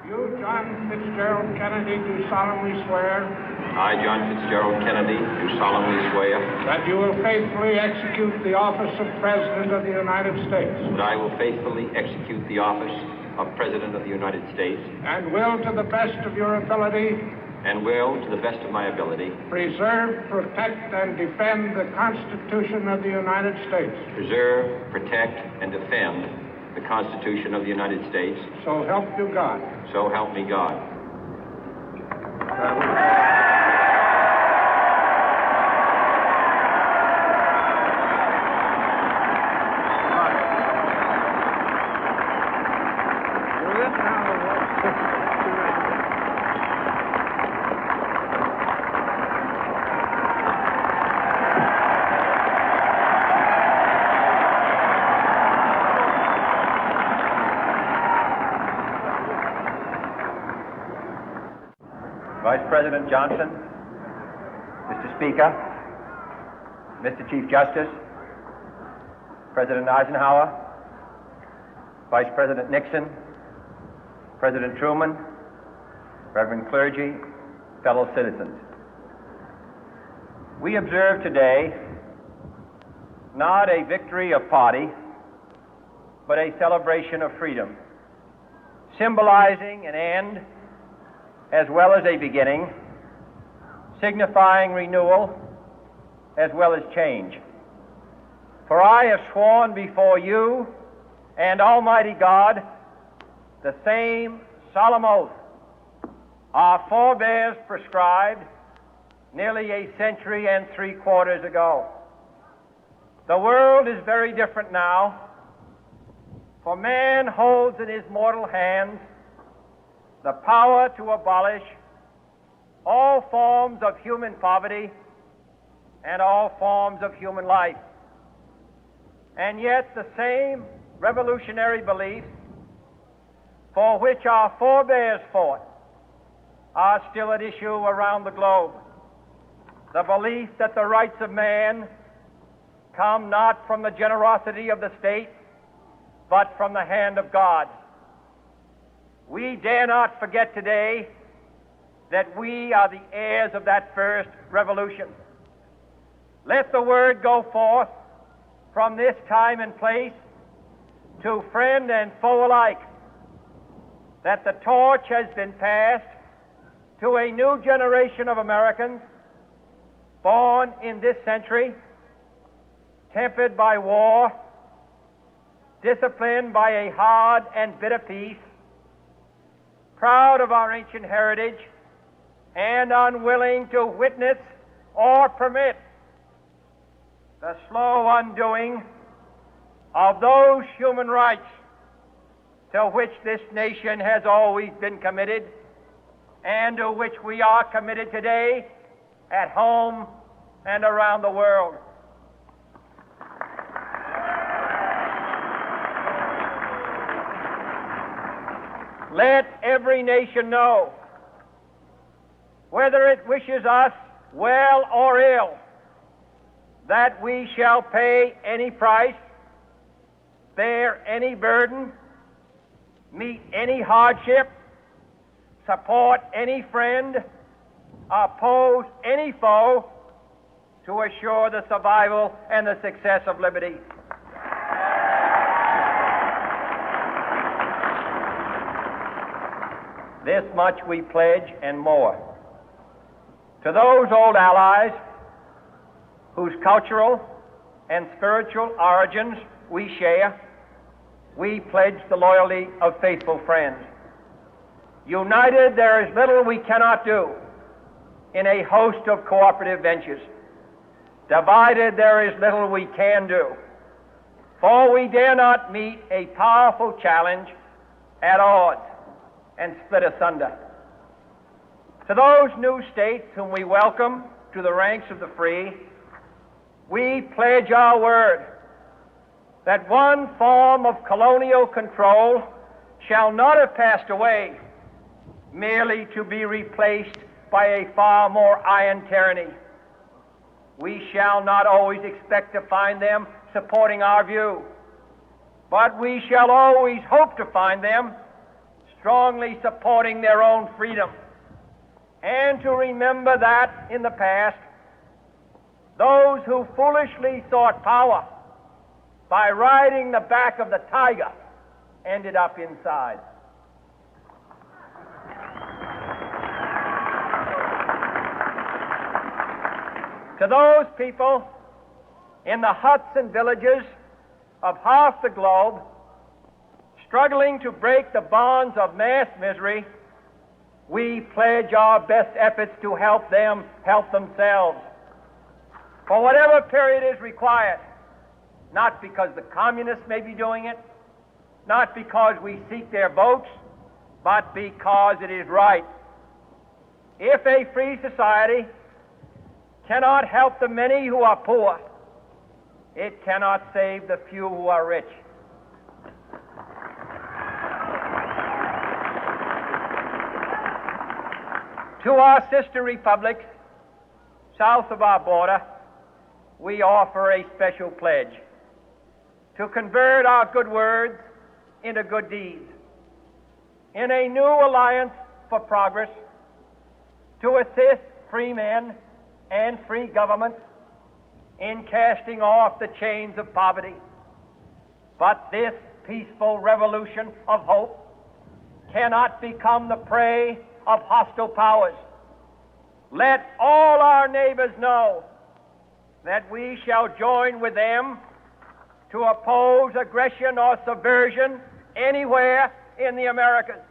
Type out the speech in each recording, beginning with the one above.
You, John Fitzgerald Kennedy, do solemnly swear I, John Fitzgerald Kennedy, do solemnly swear that you will faithfully execute the office of President of the United States that I will faithfully execute the office of President of the United States and will, to the best of your ability, and will, to the best of my ability, preserve, protect, and defend the Constitution of the United States. preserve, protect, and defend the Constitution of the United States. So help you God. So help me God. Vice President Johnson, Mr. Speaker, Mr. Chief Justice, President Eisenhower, Vice President Nixon, President Truman, Reverend clergy, fellow citizens. We observe today not a victory of party, but a celebration of freedom, symbolizing an end as well as a beginning, signifying renewal as well as change. For I have sworn before you and Almighty God the same solemn oath our forebears prescribed nearly a century and 3/4 ago. The world is very different now, for man holds in his mortal hands the power to abolish all forms of human poverty and all forms of human life. And yet the same revolutionary beliefs for which our forebears fought are still at issue around the globe. The belief that the rights of man come not from the generosity of the state, but from the hand of God. We dare not forget today that we are the heirs of that first revolution. Let the word go forth from this time and place to friend and foe alike that the torch has been passed to a new generation of Americans born in this century, tempered by war, disciplined by a hard and bitter peace, proud of our ancient heritage, and unwilling to witness or permit the slow undoing of those human rights to which this nation has always been committed and to which we are committed today at home and around the world. Let every nation know, whether it wishes us well or ill, that we shall pay any price, bear any burden, meet any hardship, support any friend, oppose any foe to assure the survival and the success of liberty. This much we pledge and more. To those old allies whose cultural and spiritual origins we share, we pledge the loyalty of faithful friends. United, there is little we cannot do in a host of cooperative ventures. Divided, there is little we can do, for we dare not meet a powerful challenge at odds and split asunder. To those new states whom we welcome to the ranks of the free, we pledge our word that one form of colonial control shall not have passed away, merely to be replaced by a far more iron tyranny. We shall not always expect to find them supporting our view, but we shall always hope to find them strongly supporting their own freedom, and to remember that in the past, those who foolishly sought power by riding the back of the tiger ended up inside. To those people in the huts and villages of half the globe struggling to break the bonds of mass misery, we pledge our best efforts to help them help themselves for whatever period is required, not because the communists may be doing it, not because we seek their votes, but because it is right. If a free society cannot help the many who are poor, it cannot save the few who are rich. To our sister republics south of our border, we offer a special pledge to convert our good words into good deeds, in a new alliance for progress, to assist free men and free governments in casting off the chains of poverty. But this peaceful revolution of hope cannot become the prey of hostile powers. Let all our neighbors know that we shall join with them to oppose aggression or subversion anywhere in the Americas.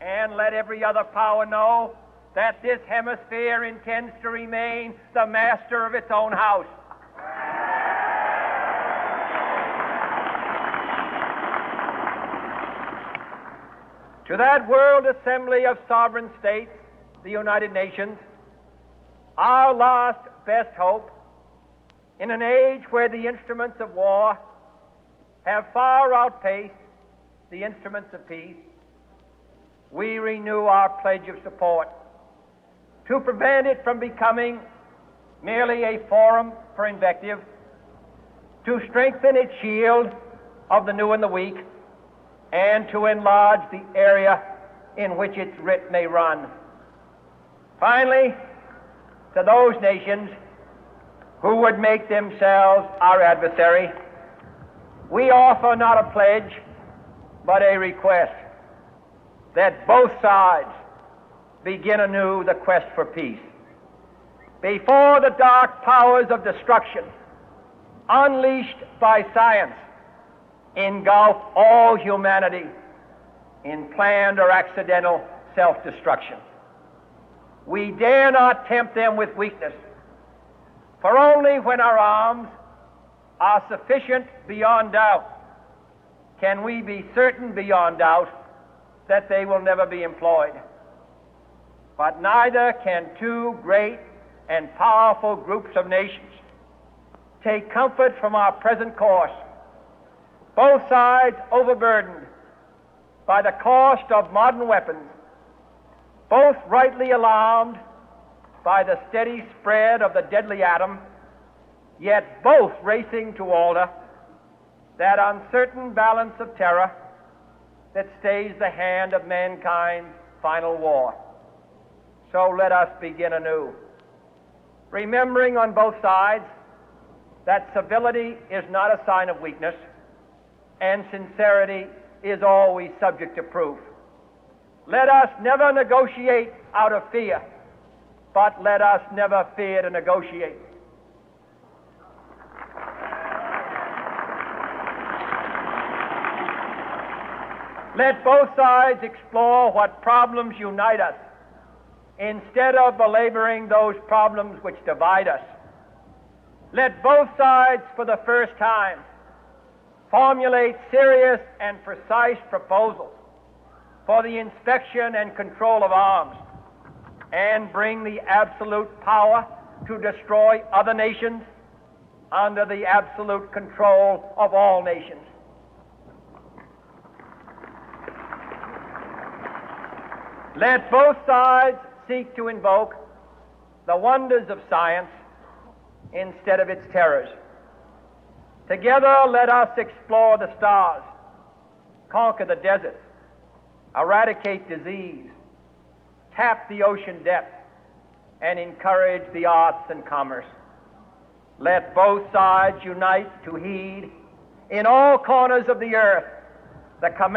And let every other power know that this hemisphere intends to remain the master of its own house. To that World Assembly of Sovereign States, the United Nations, our last best hope, in an age where the instruments of war have far outpaced the instruments of peace, we renew our pledge of support to prevent it from becoming merely a forum for invective, to strengthen its shield of the new and the weak, and to enlarge the area in which its writ may run. Finally, to those nations who would make themselves our adversary, we offer not a pledge, but a request that both sides begin anew the quest for peace. Before the dark powers of destruction, unleashed by science, engulf all humanity in planned or accidental self-destruction, we dare not tempt them with weakness, for only when our arms are sufficient beyond doubt can we be certain beyond doubt that they will never be employed. But neither can two great and powerful groups of nations take comfort from our present course, both sides overburdened by the cost of modern weapons, both rightly alarmed by the steady spread of the deadly atom, yet both racing to alter that uncertain balance of terror that stays the hand of mankind's final war. So let us begin anew, remembering on both sides that civility is not a sign of weakness, and sincerity is always subject to proof. Let us never negotiate out of fear, but let us never fear to negotiate. Let both sides explore what problems unite us, instead of belaboring those problems which divide us. Let both sides, for the first time, formulate serious and precise proposals for the inspection and control of arms, and bring the absolute power to destroy other nations under the absolute control of all nations. Let both sides seek to invoke the wonders of science instead of its terrors. Together, let us explore the stars, conquer the deserts, eradicate disease, tap the ocean depth, and encourage the arts and commerce. Let both sides unite to heed in all corners of the earth the command